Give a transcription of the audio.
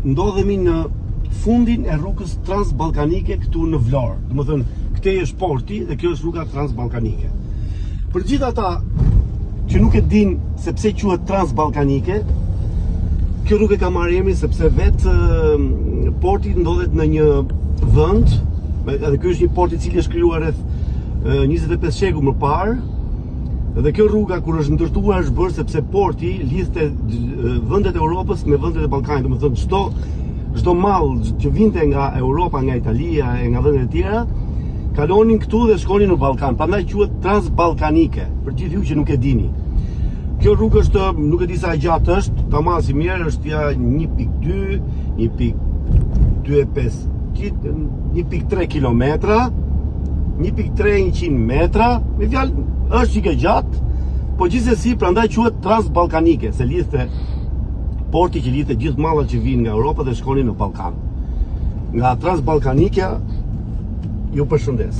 ndodhemi në fundin e rrugës transbalkanike këtu në Vlorë. Domethënë, këtej është porti dhe kjo është rruga transbalkanike. Për gjithë ata që nuk e din se pse quhet transbalkanike, kjo rrugë ka marrë emrin sepse vetë porti ndodhet në një vend, edhe ky është një port i cili është krijuar rreth 25 shekuj më parë. Dhe kjo rruga kur është ndërtuar është bërë sepse porti lidhte vendet e Europës me vendet e Ballkanit. Domethënë çdo mall që vinte nga Europa, nga Italia e nga vendet e tjera, kalonin këtu dhe shkonin në Ballkan. Prandaj quhet transbalkanike, për gjithë ju që nuk e dini. Kjo rrugë është, nuk e di sa gjatë është, ta masi mirë, është ja 1.2, 1.25, 1.3 kilometra, 1.300 metra, me fjalë është çike gjatë, po gjithsesi prandaj quhet transbalkanike, se lidhte porti që lidhte gjithë mallat që vinë nga Europa dhe shkonin në Ballkan. Nga transbalkanika ju përshëndes.